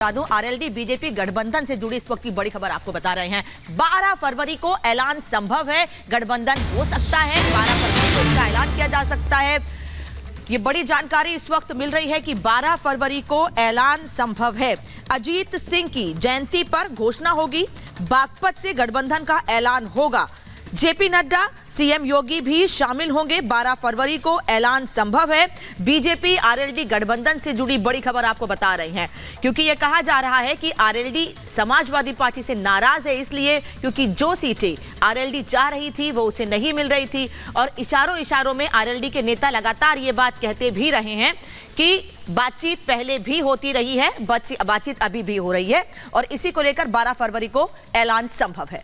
RLD BJP गठबंधन से जुड़ी इस वक्त की बड़ी खबर आपको बता रहे हैं। 12 फरवरी को ऐलान संभव है, गठबंधन हो सकता है, 12 फरवरी को इसका ऐलान किया जा सकता है। ये बड़ी जानकारी इस वक्त मिल रही है कि 12 फरवरी को ऐलान संभव है। अजीत सिंह की जयंती पर घोषणा होगी, बागपत से गठबंधन का ऐलान होगा। जेपी नड्डा, सीएम योगी भी शामिल होंगे। 12 फरवरी को ऐलान संभव है। बीजेपी आरएलडी गठबंधन से जुड़ी बड़ी खबर आपको बता रहे हैं, क्योंकि यह कहा जा रहा है कि आरएलडी समाजवादी पार्टी से नाराज है, इसलिए क्योंकि जो सीटें आरएलडी चाह रही थी वो उसे नहीं मिल रही थी। और इशारों में आरएलडी के नेता लगातार ये बात कहते भी रहे हैं कि बातचीत पहले भी होती रही है, बातचीत अभी भी हो रही है, और इसी को लेकर 12 फरवरी को ऐलान संभव है।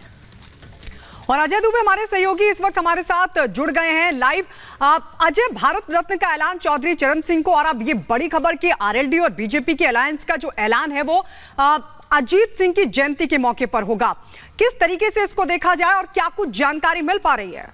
और अजय दुबे हमारे सहयोगी इस वक्त हमारे साथ जुड़ गए हैं लाइव। अजय, भारत रत्न का ऐलान चौधरी चरण सिंह को, और अब ये बड़ी खबर कि आरएलडी और बीजेपी के अलायंस का जो ऐलान है वो अजीत सिंह की जयंती के मौके पर होगा। किस तरीके से इसको देखा जाए और क्या कुछ जानकारी मिल पा रही है?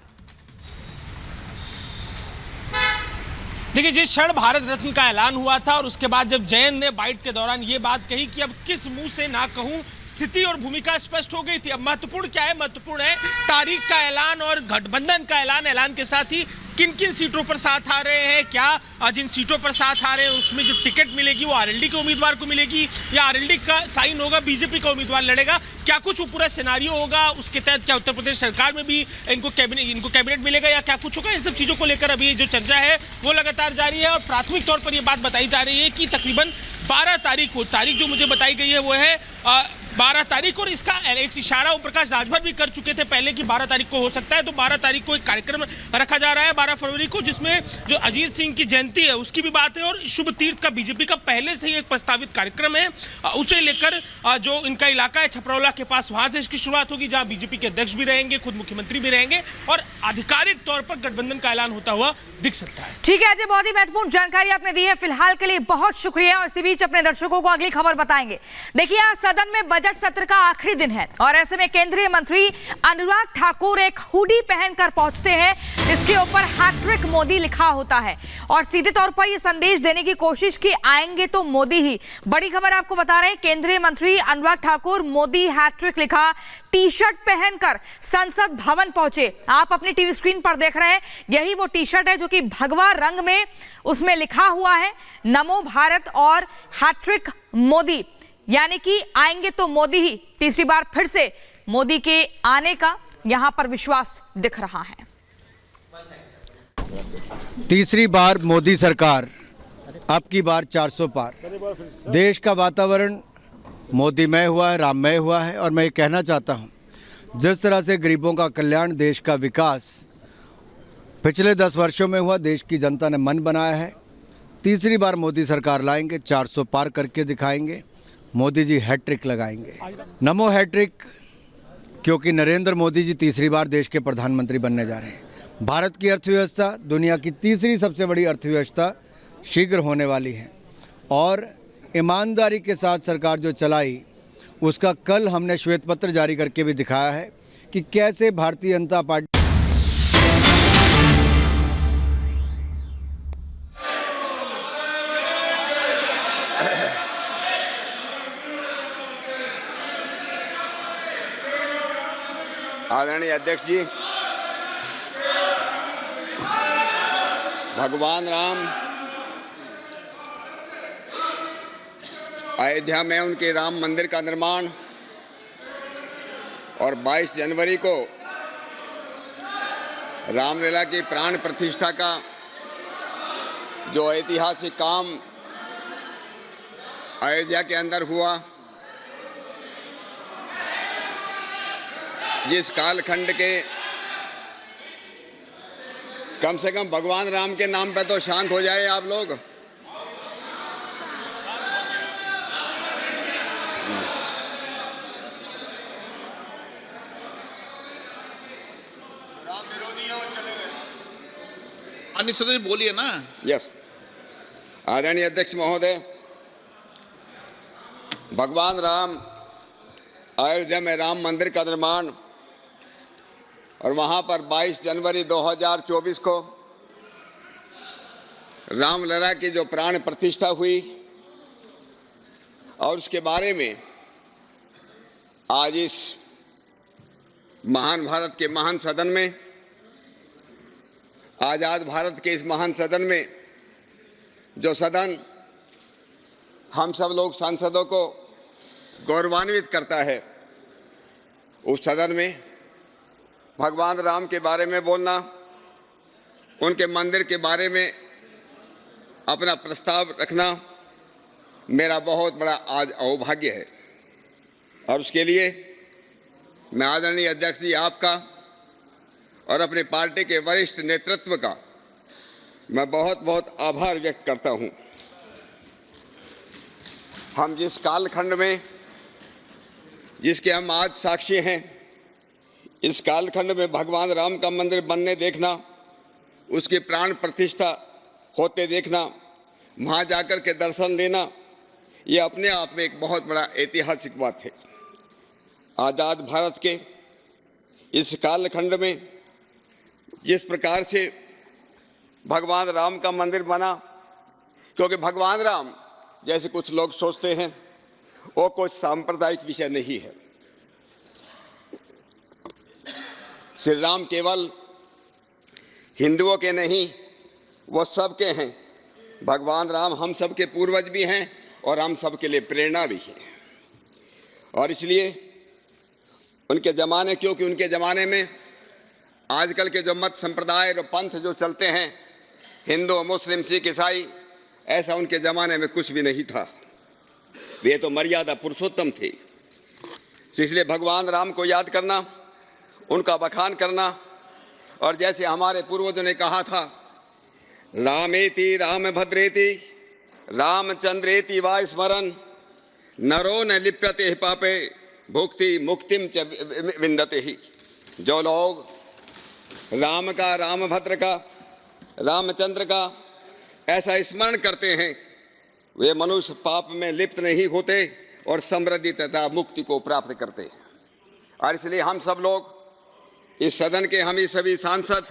देखिए, जिस क्षण भारत रत्न का ऐलान हुआ था और उसके बाद जब जयंत ने बाइट के दौरान ये बात कही कि अब किस मुंह से ना कहूं, स्थिति और भूमिका स्पष्ट हो गई थी। अब महत्वपूर्ण क्या है? महत्वपूर्ण है तारीख का ऐलान और गठबंधन का ऐलान। ऐलान के साथ ही किन किन सीटों पर साथ आ रहे हैं, क्या जिन सीटों पर साथ आ रहे हैं उसमें जो टिकट मिलेगी वो आरएलडी के उम्मीदवार को मिलेगी या आरएलडी का साइन होगा, बीजेपी का उम्मीदवार लड़ेगा, क्या कुछ वो पूरा सिनारियो होगा, उसके तहत क्या उत्तर प्रदेश सरकार में भी इनको कैबिनेट मिलेगा या क्या कुछ होगा, इन सब चीज़ों को लेकर अभी जो चर्चा है वो लगातार जारी है। और प्राथमिक तौर पर ये बात बताई जा रही है कि तकरीबन 12 तारीख को, तारीख जो मुझे बताई गई है वो है 12 तारीख, और इसका एक इशारा ओम प्रकाश राजभर भी कर चुके थे पहले कि 12 तारीख को हो सकता है। तो 12 तारीख को एक कार्यक्रम रखा जा रहा है 12 फरवरी को, जिसमें जो अजीत सिंह की जयंती है उसकी भी बात है, और शुभ तीर्थ का बीजेपी का पहले से ही एक प्रस्तावित कार्यक्रम है। उसे लेकर जो इनका इलाका है छपरौला के पास, वहां से इसकी शुरुआत होगी, जहां बीजेपी के अध्यक्ष भी रहेंगे, खुद मुख्यमंत्री भी रहेंगे, और आधिकारिक तौर पर गठबंधन का ऐलान होता हुआ दिख सकता है। ठीक है अजय, बहुत ही महत्वपूर्ण जानकारी आपने दी है। फिलहाल के लिए बहुत शुक्रिया, और इसी बीच अपने दर्शकों को अगली खबर बताएंगे। देखिए, आज सदन में बजट सत्र का आखिरी दिन है, और ऐसे में केंद्रीय मंत्री अनुराग ठाकुर एक हुडी पहनकर पहुंचते हैं जिसके ऊपर हैट्रिक मोदी लिखा होता है, और सीधे तौर पर यह संदेश देने की कोशिश कि आएंगे तो मोदी ही। बड़ी खबर आपको बता रहे हैं, केंद्रीय मंत्री अनुराग ठाकुर मोदी हैट्रिक लिखा टी शर्ट पहनकर संसद भवन पहुंचे। आप अपनी टीवी स्क्रीन पर देख रहे हैं, यही वो टी शर्ट है जो कि भगवा रंग में उसमें लिखा हुआ है नमो भारत और हैट्रिक मोदी, यानी कि आएंगे तो मोदी ही। तीसरी बार फिर से मोदी के आने का यहां पर विश्वास दिख रहा है। तीसरी बार मोदी सरकार, अब की बार 400 पार। देश का वातावरण मोदीमय हुआ है, राममय हुआ है, और मैं ये कहना चाहता हूँ, जिस तरह से गरीबों का कल्याण, देश का विकास पिछले 10 वर्षों में हुआ, देश की जनता ने मन बनाया है। तीसरी बार मोदी सरकार लाएंगे, 400 पार करके दिखाएंगे, मोदी जी हैट्रिक लगाएंगे। नमो हैट्रिक, क्योंकि नरेंद्र मोदी जी तीसरी बार देश के प्रधानमंत्री बनने जा रहे हैं। भारत की अर्थव्यवस्था दुनिया की तीसरी सबसे बड़ी अर्थव्यवस्था शीघ्र होने वाली है, और ईमानदारी के साथ सरकार जो चलाई उसका कल हमने श्वेत पत्र जारी करके भी दिखाया है कि कैसे भारतीय जनता पार्टी आदरणीय अध्यक्ष जी, भगवान राम अयोध्या में उनके राम मंदिर का निर्माण और 22 जनवरी को रामलीला की प्राण प्रतिष्ठा का जो ऐतिहासिक काम अयोध्या के अंदर हुआ, जिस कालखंड के कम से कम भगवान राम के नाम पे तो शांत हो जाए आप लोग। राम विरोधी हैं और चले गए। अनिश्चित बोलिए ना। यस, आदरणीय अध्यक्ष महोदय, भगवान राम अयोध्या में राम मंदिर का निर्माण और वहाँ पर 22 जनवरी 2024 को रामलला की जो प्राण प्रतिष्ठा हुई, और उसके बारे में आज इस महान भारत के महान सदन में, आज़ाद भारत के इस महान सदन में, जो सदन हम सब लोग सांसदों को गौरवान्वित करता है, उस सदन में भगवान राम के बारे में बोलना, उनके मंदिर के बारे में अपना प्रस्ताव रखना मेरा बहुत बड़ा आज सौभाग्य है। और उसके लिए मैं आदरणीय अध्यक्ष जी आपका और अपनी पार्टी के वरिष्ठ नेतृत्व का मैं बहुत बहुत आभार व्यक्त करता हूं। हम जिस कालखंड में, जिसके हम आज साक्षी हैं, इस कालखंड में भगवान राम का मंदिर बनने देखना, उसकी प्राण प्रतिष्ठा होते देखना, वहाँ जाकर के दर्शन देना, ये अपने आप में एक बहुत बड़ा ऐतिहासिक बात है। आज़ाद भारत के इस कालखंड में जिस प्रकार से भगवान राम का मंदिर बना, क्योंकि भगवान राम जैसे कुछ लोग सोचते हैं वो कुछ सांप्रदायिक विषय नहीं है। श्री राम केवल हिंदुओं के नहीं, वो सबके हैं। भगवान राम हम सब के पूर्वज भी हैं और हम सब के लिए प्रेरणा भी है। और इसलिए उनके ज़माने, क्योंकि उनके ज़माने में आजकल के जो मत संप्रदाय और पंथ जो चलते हैं, हिंदू, मुस्लिम, सिख, ईसाई, ऐसा उनके ज़माने में कुछ भी नहीं था। वे तो मर्यादा पुरुषोत्तम थे। इसलिए भगवान राम को याद करना, उनका बखान करना, और जैसे हमारे पूर्वजों ने कहा था, रामेति रामभद्रेति रामचंद्रेति वा स्मरन् नरो न लिप्यते पापे भुक्ति मुक्तिम च विंदते ही। जो लोग राम का, रामभद्र का, रामचंद्र का ऐसा स्मरण करते हैं, वे मनुष्य पाप में लिप्त नहीं होते और समृद्धि तथा मुक्ति को प्राप्त करते हैं। और इसलिए हम सब लोग इस सदन के, हम ही सभी सांसद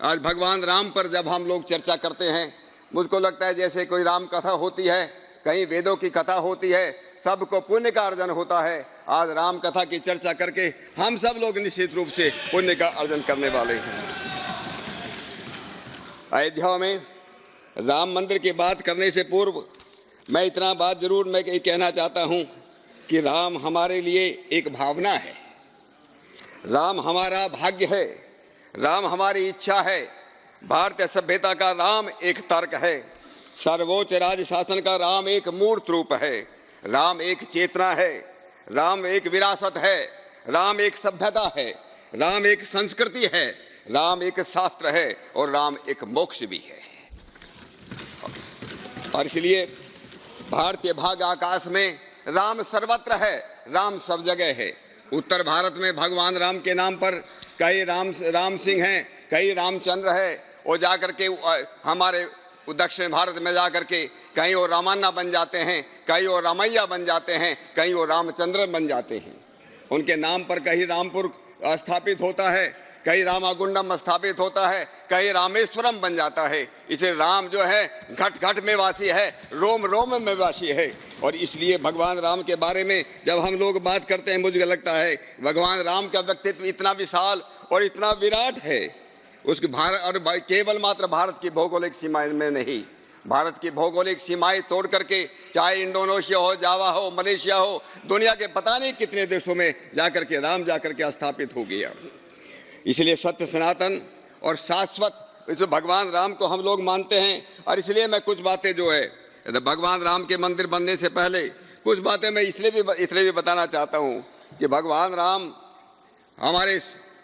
आज भगवान राम पर जब हम लोग चर्चा करते हैं, मुझको लगता है जैसे कोई राम कथा होती है, कहीं वेदों की कथा होती है, सबको पुण्य का अर्जन होता है। आज राम कथा की चर्चा करके हम सब लोग निश्चित रूप से पुण्य का अर्जन करने वाले हैं। अयोध्या में राम मंदिर की बात करने से पूर्व मैं इतना बात जरूर मैं कहना चाहता हूं कि राम हमारे लिए एक भावना है, राम हमारा भाग्य है, राम हमारी इच्छा है। भारतीय सभ्यता का राम एक तर्क है, सर्वोच्च राज्य शासन का राम एक मूर्त रूप है, राम एक चेतना है, राम एक विरासत है, राम एक सभ्यता है, राम एक संस्कृति है, राम एक शास्त्र है और राम एक मोक्ष भी है। और इसलिए भारतीय भाग आकाश में राम सर्वत्र है, राम सब जगह है। उत्तर भारत में भगवान राम के नाम पर कई राम सिंह हैं, कई रामचंद्र है। वो जाकर के हमारे दक्षिण भारत में जाकर के कहीं वो रामान्ना बन जाते हैं, कहीं वो रामैया बन जाते हैं, कहीं वो रामचंद्र बन जाते हैं। उनके नाम पर कहीं रामपुर स्थापित होता है, कहीं रामागुंडम स्थापित होता है, कहीं रामेश्वरम बन जाता है। इसलिए राम जो है घट घट में वासी है, रोम रोम में वासी है। और इसलिए भगवान राम के बारे में जब हम लोग बात करते हैं, मुझे लगता है भगवान राम का व्यक्तित्व इतना विशाल और इतना विराट है। उसकी भारत और केवल मात्र भारत की भौगोलिक सीमाएं में नहीं, भारत की भौगोलिक सीमाएं तोड़ करके चाहे इंडोनेशिया हो, जावा हो, मलेशिया हो, दुनिया के पता नहीं कितने देशों में जाकर के राम जाकर के स्थापित हो गया। इसलिए सत्य सनातन और शाश्वत इस भगवान राम को हम लोग मानते हैं। और इसलिए मैं कुछ बातें जो है भगवान राम के मंदिर बनने से पहले कुछ बातें मैं इसलिए भी बताना चाहता हूँ कि भगवान राम हमारे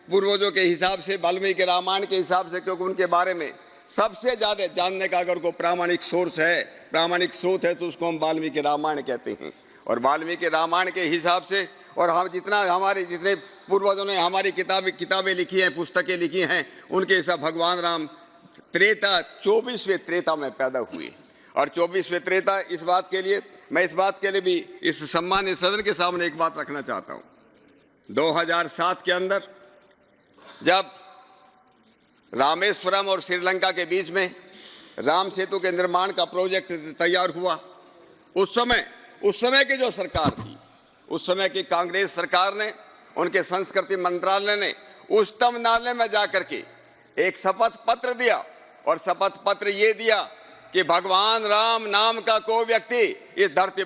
पूर्वजों के हिसाब से, वाल्मीकि रामायण के हिसाब से, क्योंकि उनके बारे में सबसे ज़्यादा जानने का अगर कोई प्रामाणिक सोर्स है, प्रामाणिक स्रोत है, तो उसको हम वाल्मीकि रामायण कहते हैं। और वाल्मीकि रामायण के हिसाब से और हम जितने पूर्वजों ने हमारी किताबें लिखी हैं, पुस्तकें लिखी हैं, उनके हिसाब भगवान राम 24वें त्रेता में पैदा हुए। और 24वें त्रेता इस बात के लिए भी इस सम्मानित सदन के सामने एक बात रखना चाहता हूँ। 2007 के अंदर जब रामेश्वरम और श्रीलंका के बीच में राम सेतु के निर्माण का प्रोजेक्ट तैयार हुआ, उस समय उस समय की जो सरकार थी, उस समय की कांग्रेस सरकार ने, उनके संस्कृति मंत्रालय ने उच्चतम न्यायालय में जाकर के एक शपथ पत्र दिया और शपथ पत्र ये दिया कि भगवान राम नाम का कोई व्यक्ति इस धरती